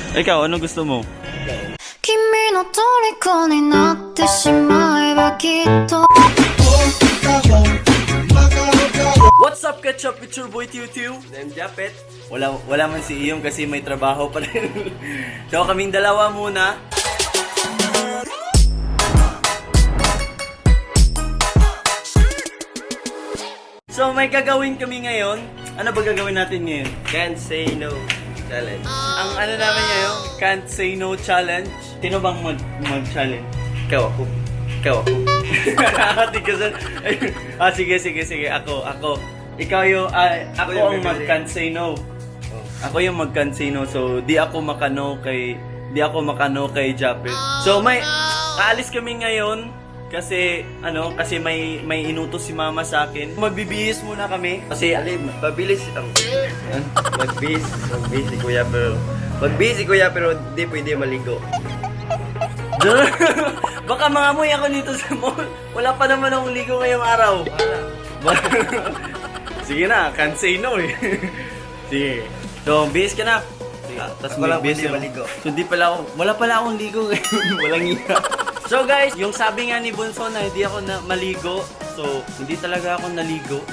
Ikaw, ano gusto mo? 君の虜になってしまえばきっと What's up, Ketchup? It's your boy Tiu. I'm Japet. Wala man si Iyong kasi may trabaho pa rin. So kaming dalawa muna. So may gagawin kami ngayon. Ano ba gagawin natin ngayon? Can't say no challenge. Ang ano namin ngayon, Can't Say No Challenge. Sino bang mag-challenge? Ikaw ako. Ikaw ako. Sige. Ako. Ikaw yung, ako yung ang mag-can't say no. Ako yung mag-can't say no. So, di ako makano kay Japet. So, aalis kami ngayon kasi may inutos si mama sa akin. Magbibihis muna kami. Kasi, Mabilis ang... Magbihis si kuya pero di pwede maligo. baka mangamoy ako dito sa mall. Wala pa naman akong ligo ngayong araw. Sige na, can't say no eh. Sige. So, bihis ka na. Tapos Wala bihis pwede ka. maligo. So, wala pala akong ligo. Walang iya. So guys, yung sabi nga ni Bunso na hindi ako maligo. So, hindi talaga ako naligo.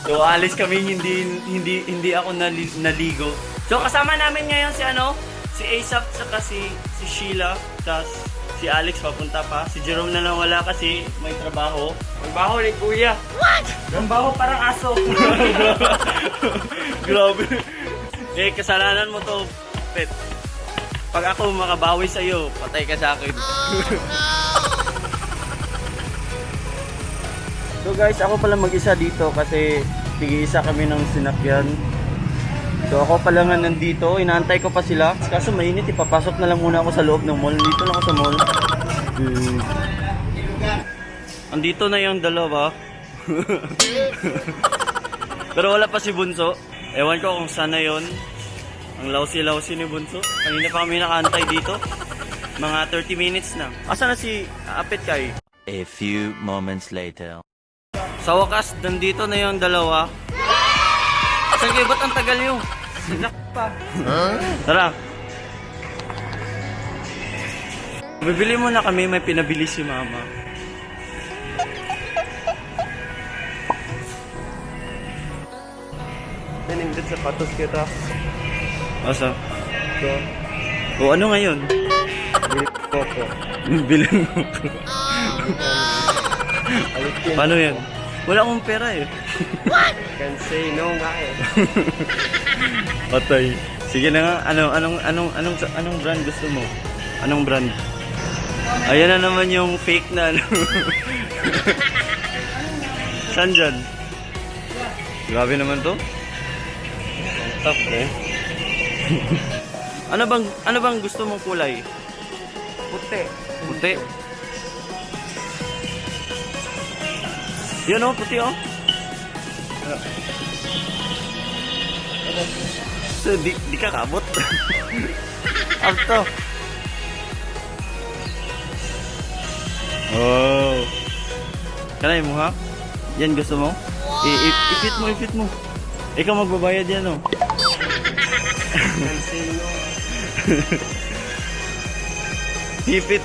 So, alis kami hindi ako naligo. So, kasama namin ngayon si Asap saka si Sheila, tapos si Alex papunta pa. Si Jerome na lang wala kasi may trabaho. Ang baho ni Kuya. What? Ang baho parang aso. Grabe. Kasalanan mo to, Pet. Pag ako makabawi sa'yo, patay ka sa akin. So guys, ako pala mag-isa dito kasi tig-isa kami ng sinakyan. So ako pala nga nandito, inaantay ko pa sila. Kaso mainit, ipapasok na lang muna ako sa loob ng mall. Dito lang ako sa mall. Andito na yung dalawa. Pero wala pa si Bunso. Ewan ko kung sana yon. Ang lawsi-lawsi ni Bunso. Kanina pa kami nakaantay dito. Mga 30 minutes na. Asa na si Apet Kay? A few moments later. Sa wakas, nandito na yung dalawa. Saan kayo? Ba't ang tagal nyo? Silak pa. Tara. Bibili muna kami. May pinabili si Mama. Nanindot sapatos kita. Asa? So, O ano ngayon? Coco. Bilhin mo. Alikin. Paano yan? Wala akong pera eh. Can't say no nga eh. Patay. Sige na nga. Anong brand gusto mo? Anong brand? Ayan na naman yung fake na ano. Saan dyan? Grabe naman to. Top eh. Ano bang gusto mong kulay? Puti. Puti. Yan oh, puti oh. So, di ka kabot. Abto. Oh. Kanay mo ha? Yan gusto mo? I-fit mo. Ikaw magbabayad yan oh. Can't say no. Hipit.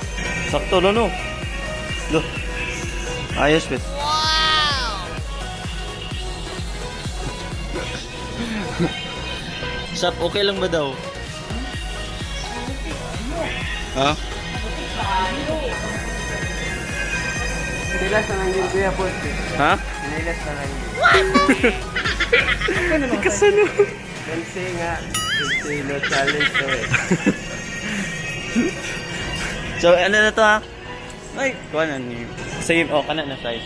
Sakto na no. Lo. Ayos, Pet. Sap, okay lang ba daw? Ha? Sinilas na lang yun kuya po. Ha? Sinilas na lang yun. Kasano? Can't say nga. Can't say no challenge to eh. So, ano na to ha? Ay, kuha na ni... Same, kana na size.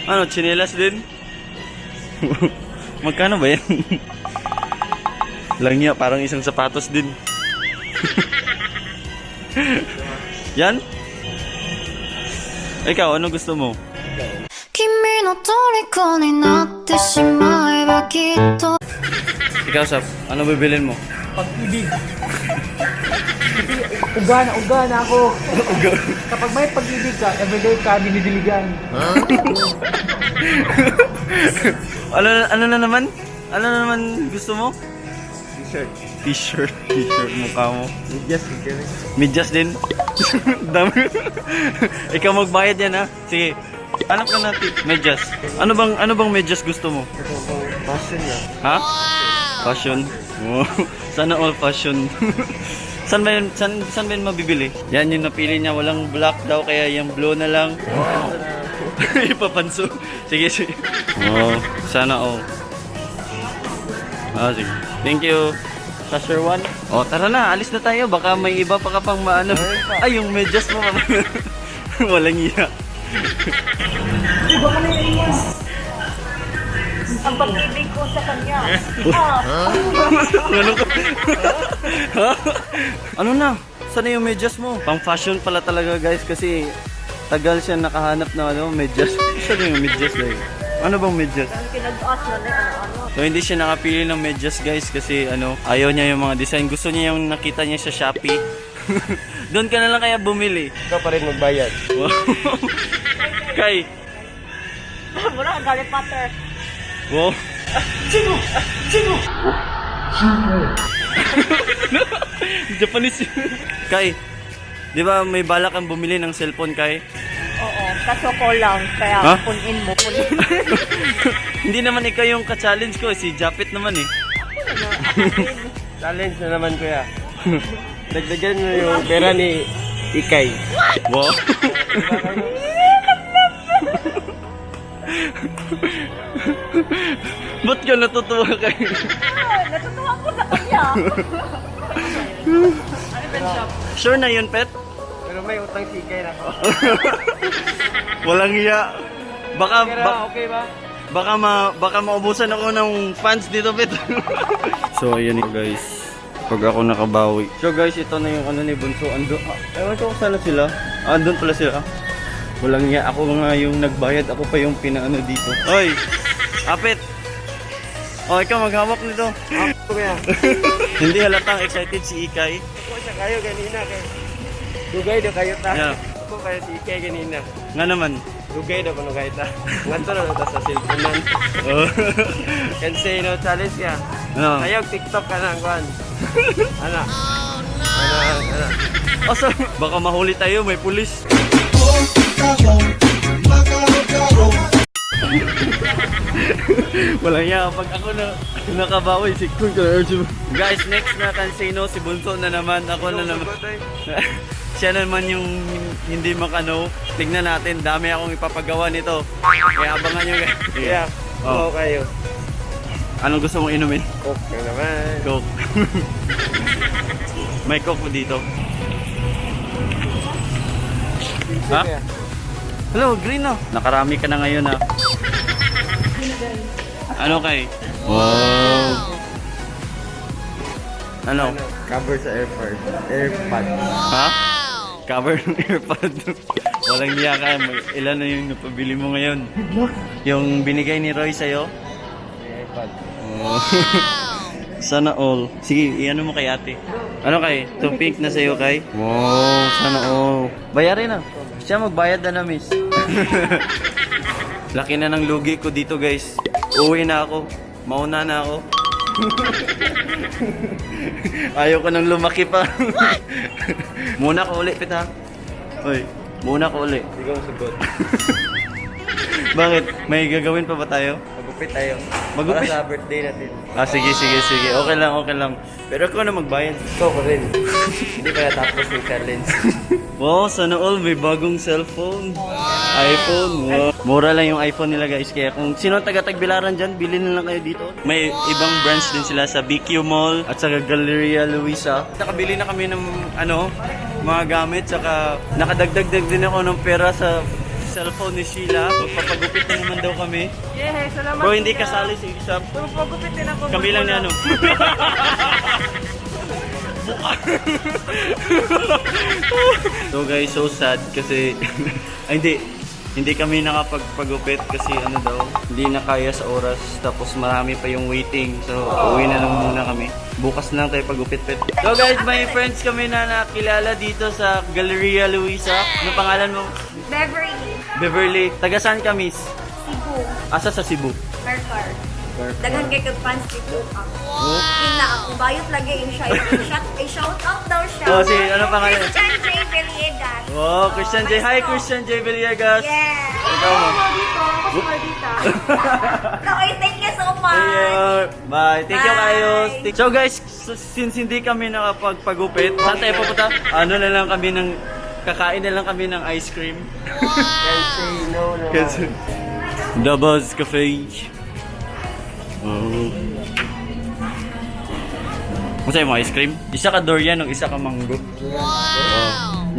Ano, chinelas din? Magkano ba yan? Lang niya, parang isang sapatos din. Yan? Ikaw, ano gusto mo? 君の虜になってしまえばきっと Ikaw, Sap, ano bibilin mo? Pag-ibig. Ugana ako. Kapag may pag-ibig ka, everyday ka dinidiligan. Ano na naman? Ano na naman gusto mo? T-shirt. T-shirt mukha mo. Yes, okay. Medyas din. Dami. Ikaw magbayad yan ha. Sige. Hanap ka na medyas. Ano bang medyas gusto mo? Ito ang fashion niya. Ha? Fashion. Oh, sana all fashion. Saan ba yun mabibili? Yan yung napili niya, walang black daw kaya yung blue na lang. Ipapanso. Sige. Oh, sana all. Ah, sige. Thank you. Tasher one. Oh, tara na, alis na tayo. Baka may iba pa ka pang maano. Ay, yung medyas mo. Walang iya. Ang pag-ibig ko sa kanya. Ano ka? Ha? Ano na? Saan na yung medyas mo? Pang fashion pala talaga guys kasi tagal siya nakahanap na medyas. Saan na yung medyas like? Ano bang medyas? Ang kinag-as na ano. So hindi siya nakapili ng medyas guys kasi ayaw niya yung mga design. Gusto niya yung nakita niya sa Shopee. Doon ka na lang kaya bumili. Ikaw pa rin magbayad. Wow. Kay. Mura ang Harry Potter. Wow. Japanese. Kay, di ba may balak kang bumili ng cellphone, Kay? Oo, kaso ko lang. Kaya Ha? punin mo. Hindi naman ikaw yung ka-challenge ko, si Japit naman eh. Challenge na naman, kuya. Dagdagan mo yung pera ni Ikay. Wow. Ba't ka natutuwa, Kay? Natutuwa ko sa kanya. Sure na yun, Pet? Pero may utang si Ikay na ako. Walang iya. Baka, Okay ba? baka maubusan ako ng fans dito, Pet. So, ayan guys. Pag ako nakabawi. So guys, ito na yung ni Bunso. Ewan ko kung sana sila. Andun pala sila. Walang iya. Ako nga yung nagbayad. Ako pa yung pinaano dito. Oy! Apit! O, ikaw maghawak nito. Kuya. Hindi halatang excited si Ikay. Ako sa kayo ganina kay. Dugay do kayo ta. Yeah. Ako kayo si Ikay ganina. Nga naman. Dugay do kuno kayo ta. Nganto na ta sa cellphone nan. Oh. Can say no challenge ya. Ano? Ayaw TikTok ka na kuan. Ana. Ana. O, so, baka mahuli tayo. May pulis. Walang iya pag ako na nakabawi si Kun Guys, next na Cansino si Bunso na naman. Ako na naman. Siya naman yung hindi makano. Tignan natin, dami akong ipapagawa nito. Kaya abangan nyo guys. Yeah. Oh. Oo kayo. Anong gusto mong inumin? Coke na naman. Coke. May Coke mo dito. Ha? Hello, green na. Nakarami ka na ngayon ha. Ano kay? Wow. Ano? Cover sa AirPod. Ha? Cover ng AirPod. Walang niya ka. Ilan na yung napabili mo ngayon? Yung binigay ni Roy sa'yo? AirPod. Oh. Sana all. Sige, iano mo kay ate. Ano kay? Itong pink na sa'yo kay? Wow, sana all. Bayarin na. Siya magbayad na miss. Laki na ng lugi ko dito guys. Uwi na ako. Mauna na ako. Ayaw ko nang lumaki pa. Muna ko uli, Pit ha? Uy, muna ko uli. Ikaw ang sagot. Bakit? May gagawin pa ba tayo? Magupit tayo. Magupit? Para sa birthday natin. Ah, sige. Okay lang. Pero ako na magbayad. Ikaw ko rin. Hindi pa natapos yung challenge. Wow, sana all may bagong cellphone. iPhone. Wow. Mura lang yung iPhone nila guys. Kaya kung sino ang taga-Tagbilaran dyan, bilhin na lang kayo dito. May ibang branch din sila sa BQ Mall at sa Galleria Luisa. Nakabili na kami ng mga gamit. Saka nakadagdag din ako ng pera sa cellphone ni Sheila. Magpapagupit na naman daw kami. Yay, salamat. Bro, hindi kasali si Isap. Pagupit din ako. Kami lang ni ano. So guys, so sad kasi ay hindi kami nakapagpagupit kasi ano daw, hindi na kaya sa oras tapos marami pa yung waiting. So uwi na lang muna kami. Bukas na lang tayo pagupit-pit. So guys, may friends kami na nakilala dito sa Galleria Luisa. Ano pangalan mo? Beverly. Beverly. Taga saan ka, miss? Cebu. Asa sa Cebu? Karkar. Daghan kay kag fans dito ako. Yung na ako, bayot lagi yung shout out daw siya. Oh, si ano pangalan? Christian J. Villegas. Wow, Christian J. Hi, Christian J. Villegas. Yeah. Ikaw mo. Okay, thank you so much. Bye. Thank you, Bye. Kayos. So guys, since hindi kami nakapagpagupit, saan tayo pupunta? Ano na lang kami ng, kakain na lang kami ng ice cream. Kasi, The Buzz Cafe. Oh. Masaya mo ice cream? Isa ka durian, ng isa ka mango. Wow!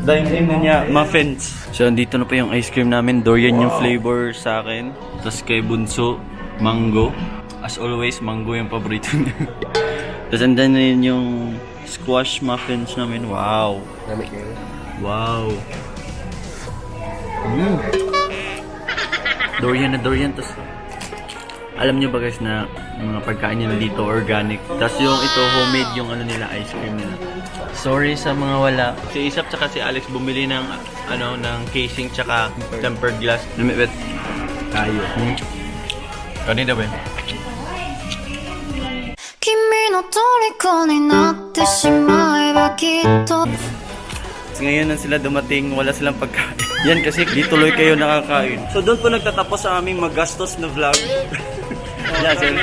Dine-in na niya, muffins. So, andito na pa yung ice cream namin. Durian yung flavor sa akin. Tapos kay Bunso, mango. As always, mango yung paborito niya. Tapos andyan na yun yung squash muffins namin. Wow! Wow! Durian na durian. Tapos, alam nyo ba guys na mga pagkain nila dito organic. Tapos yung ito homemade yung ano nila ice cream nila. Sorry sa mga wala. Si Isap tsaka si Alex bumili ng ano ng casing tsaka tempered glass. Namit tayo. Kanina ba? 君の虜になってしまえばきっと Ngayon na sila dumating, wala silang pagkain. Yan kasi di tuloy kayo nakakain. So doon po nagtatapos sa aming magastos na vlog. Yan,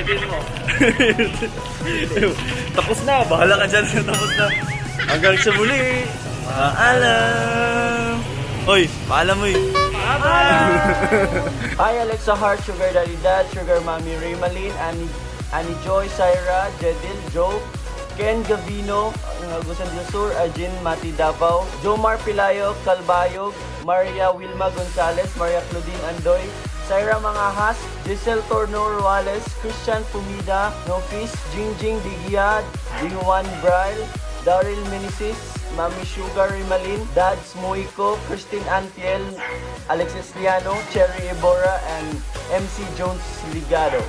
tapos na, bahala ka dyan. Tapos na. Hanggang sa muli. Paalam. Oy, paalam mo eh. Hi Alexa Heart, Sugar Daddy Dad, Sugar Mommy Raymalin, Annie Joy, Syra, Jedil, Joe, Ken Gavino, Agusan del Sur, Ajin Mati Davao, Jomar Pilayo, Calbayog, Maria Wilma Gonzalez, Maria Claudine Andoy, Syra Mangahas, Giselle Torno Ruales, Christian Pumida, Nofis, Jingjing Digia, Diwan Braille, Daryl Minisis, Mami Sugar Rimalin, Dads Moico, Christine Antiel, Alexis Liano, Cherry Ebora, and MC Jones Ligado.